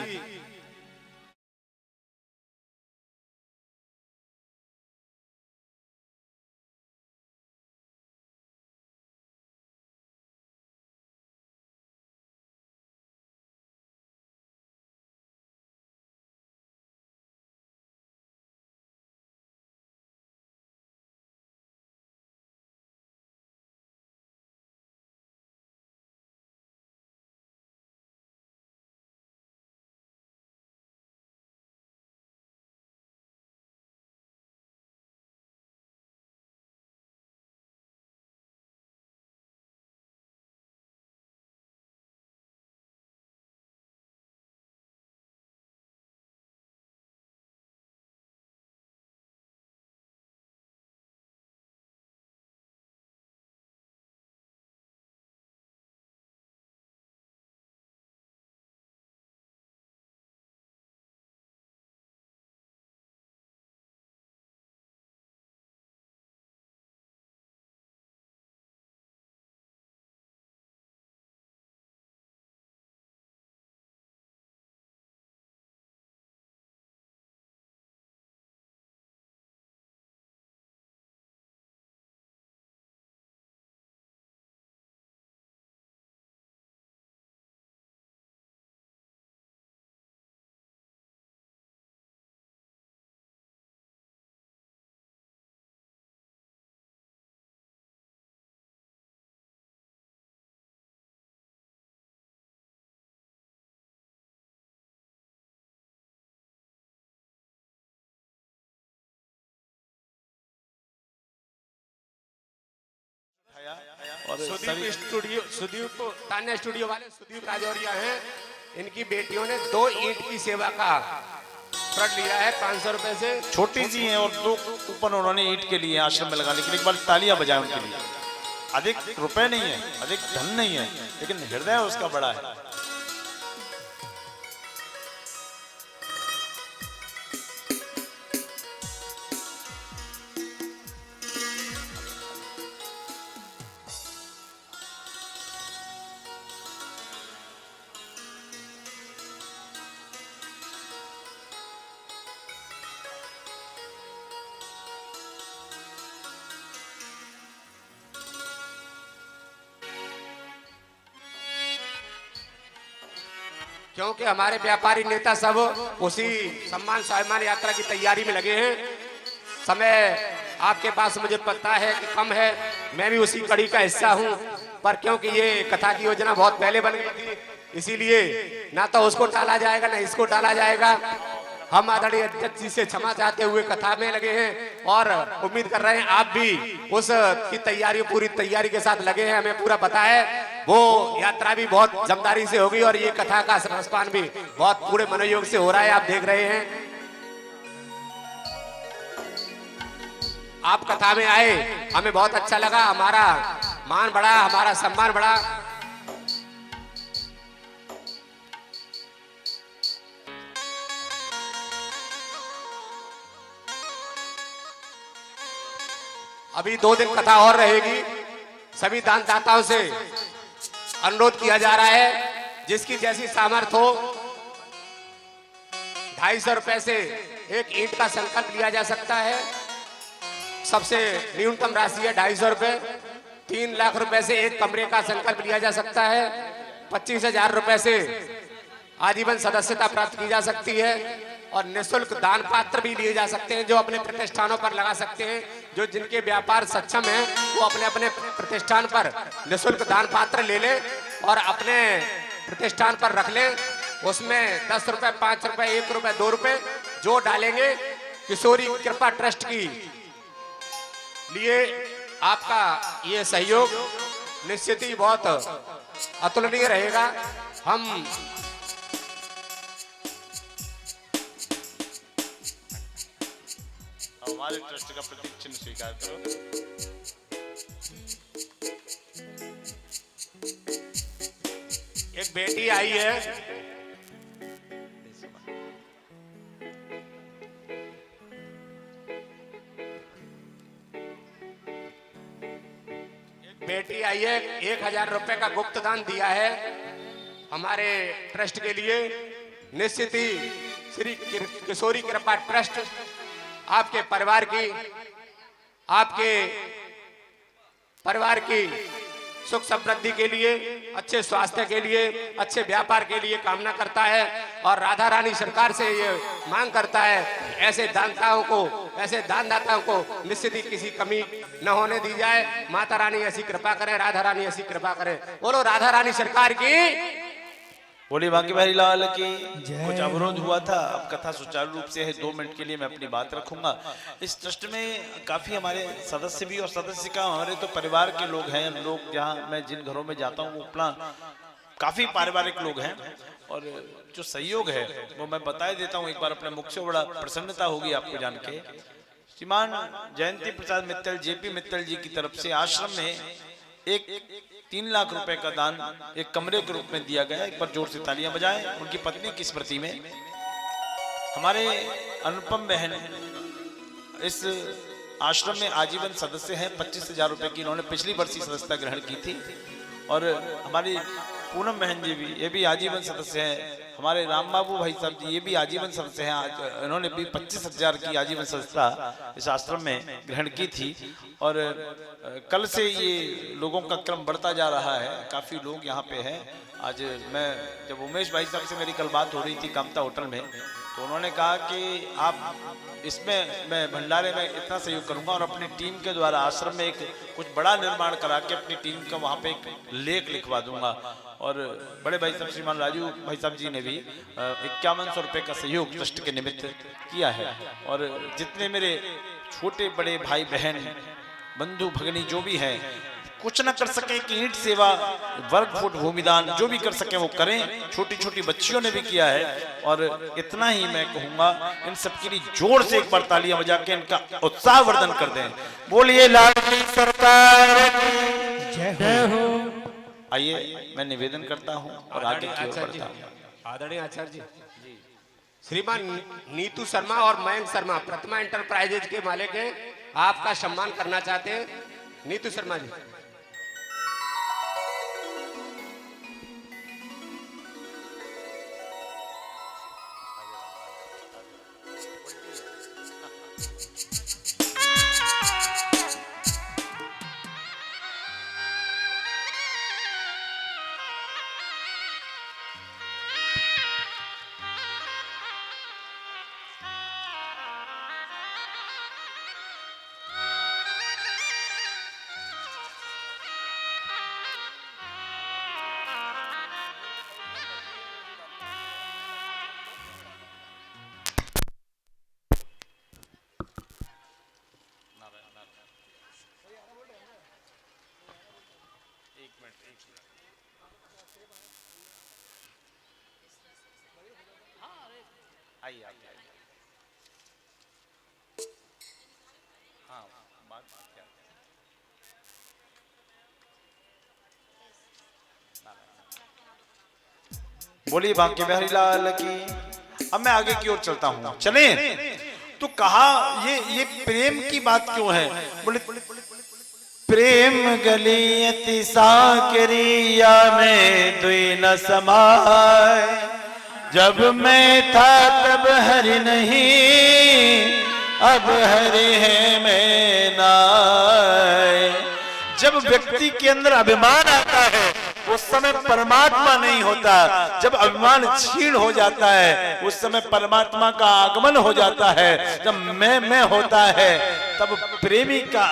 और सुदीप स्टूडियो, सुदीप तान्या स्टूडियो वाले सुदीप राजौरिया हैं, इनकी बेटियों ने 2 ईंट की सेवा का प्रण लिया है 500 रुपए से। छोटी सी हैं और 2 कूपन उन्होंने ईंट के लिए आश्रम में लगाने के लिए। एक बार तालियां बजाएं उनके लिए। अधिक रुपए नहीं है, अधिक धन नहीं है, लेकिन हृदय उसका बड़ा है। क्योंकि हमारे व्यापारी नेता सब उसी सम्मान स्वाभिमान यात्रा की तैयारी में लगे हैं। समय आपके पास मुझे पता है कि कम है, मैं भी उसी कड़ी का हिस्सा हूं, पर क्योंकि ये कथा की योजना बहुत पहले बन गई थी, इसीलिए ना तो उसको टाला जाएगा ना इसको टाला जाएगा। हम आदरणीय अध्यक्ष जी से क्षमा चाहते हुए कथा में लगे हैं और उम्मीद कर रहे हैं आप भी उस की तैयारी, पूरी तैयारी के साथ लगे हैं। हमें पूरा पता है वो यात्रा भी बहुत जमदारी से होगी और ये कथा का रसपान भी बहुत पूरे मनोयोग से हो रहा है, आप देख रहे हैं। आप कथा में आए, हमें बहुत अच्छा लगा, हमारा मान बढ़ा, हमारा सम्मान बढ़ा। अभी 2 दिन कथा और रहेगी। सभी दानदाताओं से अनुरोध किया जा रहा है, जिसकी जैसी सामर्थ्य हो 250 रुपए से एक ईंट का संकल्प लिया जा सकता है। सबसे न्यूनतम राशि है 250 रुपए। 3 लाख रुपए से एक कमरे का संकल्प लिया जा सकता है। 25,000 रुपए से आजीवन सदस्यता प्राप्त की जा सकती है और निःशुल्क दान पात्र भी लिए जा सकते हैं, जो अपने प्रतिष्ठानों पर लगा सकते हैं। जो जिनके व्यापार सक्षम है वो अपने अपने प्रतिष्ठान पर निःशुल्क दान पात्र ले लें और अपने प्रतिष्ठान पर रख लें। उसमें 10 रुपए, 5 रुपए, 1 रुपए, 2 रुपए जो डालेंगे किशोरी कृपा ट्रस्ट की लिए आपका ये सहयोग निश्चित ही बहुत अतुलनीय रहेगा। हम हमारे ट्रस्ट का प्रतीक चिन्ह स्वीकार करो। एक बेटी आई है, बेटी आई है, 1000 रुपए का गुप्त दान दिया है हमारे ट्रस्ट के लिए। निश्चित ही श्री किशोरी कृपा ट्रस्ट आपके परिवार की सुख समृद्धि के लिए, अच्छे स्वास्थ्य के लिए, अच्छे व्यापार के लिए कामना करता है और राधा रानी सरकार से ये मांग करता है ऐसे दानदाताओं को निश्चित ही किसी कमी न होने दी जाए। माता रानी ऐसी कृपा करे, राधा रानी ऐसी कृपा करे। बोलो राधा रानी सरकार की। बोली बांके बिहारी लाल की। कुछ अवरोध हुआ था, अब कथा सुचारू रूप से है। 2 मिनट के लिए मैं अपनी बात रखूंगा। इस ट्रस्ट में काफी हमारे सदस्य भी और सदस्य का हमारे तो परिवार के लोग हैं। लोग जहाँ मैं जिन घरों में जाता हूँ वो अपना काफी पारिवारिक लोग हैं और जो सहयोग है वो मैं बता देता हूँ। एक बार अपने मुख से बड़ा प्रसन्नता होगी आपको जान के। श्रीमान जयंती प्रसाद मित्तल, जेपी मित्तल जी की तरफ से आश्रम में एक 3 लाख रुपए का दान एक कमरे के रूप में दिया गया। एक बार जोर से तालियां बजाएं उनकी पत्नी की स्मृति में। हमारे अनुपम बहन इस आश्रम में आजीवन सदस्य हैं। 25,000 रुपए की इन्होंने पिछली वर्ष ही सदस्यता ग्रहण की थी। और हमारी पूनम बहन जी भी, ये भी आजीवन सदस्य हैं। हमारे राम बाबू भाई साहब जी, ये भी आजीवन सदस्य हैं। आज इन्होंने भी 25,000 की आजीवन सदस्यता इस आश्रम में ग्रहण की थी। और कल से ये लोगों का क्रम बढ़ता जा रहा है, काफी लोग यहाँ पे हैं। आज मैं जब उमेश भाई साहब से मेरी कल बात हो रही थी कामता होटल में, तो उन्होंने कहा कि आप इसमें मैं भंडारे में इतना सहयोग करूंगा और अपनी टीम के द्वारा आश्रम में एक कुछ बड़ा निर्माण करा के अपनी टीम का वहाँ पे एक लेख लिखवा दूंगा। और बड़े भाई साहब श्रीमान राजू भाई साहब जी ने भी 5100 रुपये का सहयोग ट्रस्ट के निमित्त किया है। और जितने मेरे छोटे बड़े भाई बहन बंधु भगनी जो भी हैं कुछ न कर सके कि ईंट सेवा, वर्ग फुट भूमिदान जो भी कर सके वो करें। छोटी छोटी बच्चियों ने भी किया है। और इतना ही मैं कहूंगा, इन सबके लिए जोर से एक बार तालियां बजा के इनका उत्साह वर्धन कर दें। बोलिए लाडली सरकार जय हो। आइए मैं निवेदन करता हूं और आगे की ओर बढ़ता हूं। आदरणीय आचार्य जी, श्रीमान नीतू शर्मा और मयंक शर्मा प्रतिमा इंटरप्राइजेज के मालिक हैं, आपका सम्मान करना चाहते हैं। नीतू शर्मा जी। आइए आइए। हाँ, बात क्या है? बोलिए बांके बिहारी लाल की। अब मैं आगे की ओर चलता हूँ, चले। तो कहा ये प्रेम की बात क्यों है? बोले प्रेम गली अति साकरिया में दुई न समाए, जब मैं था तब हरि नहीं, अब हरि है मैं नाय। जब व्यक्ति के अंदर अभिमान आता है उस समय परमात्मा नहीं होता। जब अभिमान क्षीण हो जाता है उस समय परमात्मा का आगमन हो जाता है। जब मैं होता है तब प्रेमी का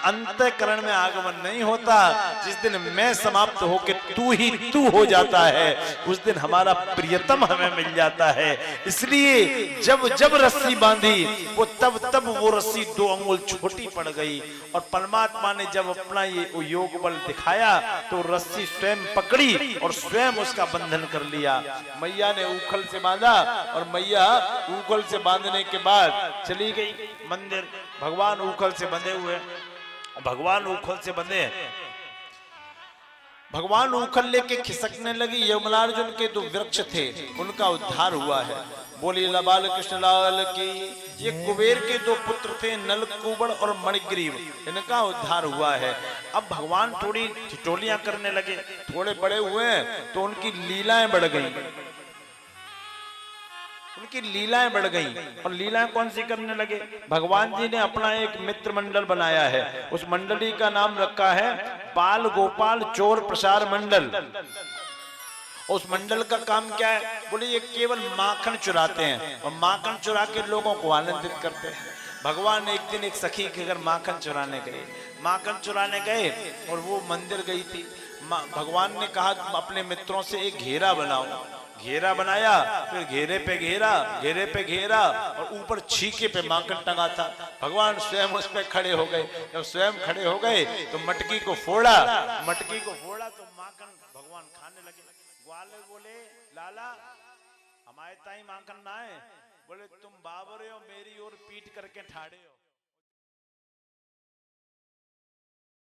अंतःकरण में आगमन नहीं होता। जिस दिन मैं समाप्त होकर तू ही तू हो जाता है उस दिन हमारा प्रियतम हमें मिल जाता है। इसलिए जब जब रस्सी बांधी वो तब वो रस्सी 2 अंगुल छोटी पड़ गई। और परमात्मा ने जब अपना ये योग बल दिखाया तो रस्सी स्वयं पकड़ी और स्वयं उसका बंधन कर लिया। मैया ने उखल से बांधा और मैया उखल से बांधने के बाद चली गई मंदिर। भगवान उखल से बंधे हुए, भगवान उखल से बंधे, भगवान उखल लेके खिसकने लगी। यमलार्जुन के 2 वृक्ष थे उनका उद्धार हुआ है। बोलिए बाल कृष्ण लाल की। ये कुबेर के 2 पुत्र थे नलकूबर और मणिग्रीव, इनका उद्धार हुआ है। अब भगवान थोड़ी ठिठोलियां करने लगे, थोड़े बड़े हुए तो उनकी लीलाएं बढ़ गई। उनकी लीलाएं बढ़ गई और लीलाएं कौन सी करने लगे? भगवान जी ने अपना एक मित्र मंडल बनाया है। उस मंडली का नाम रखा है बाल गोपाल चोर प्रसार मंडल। उस मंडल का काम क्या है? बोले ये केवल माखन चुराते हैं और माखन चुरा के लोगों को आनंदित करते हैं। भगवान एक दिन एक सखी के घर माखन चुराने गए। माखन चुराने गए और वो मंदिर गई थी। भगवान ने कहा अपने मित्रों से एक घेरा बनाओ। घेरा बनाया, फिर घेरे पे घेरा, घेरे पे घेरा और ऊपर छीके पे माखन टंगा था। भगवान स्वयं उस पे खड़े हो गए। जब स्वयं खड़े हो गए तो मटकी को फोड़ा, मटकी को फोड़ा तो माखन भगवान खाने लगे। ग्वाले बोले लाला हमारे ताई माखन ना है। बोले तुम बाबरे हो मेरी ओर पीट करके ठाड़े हो।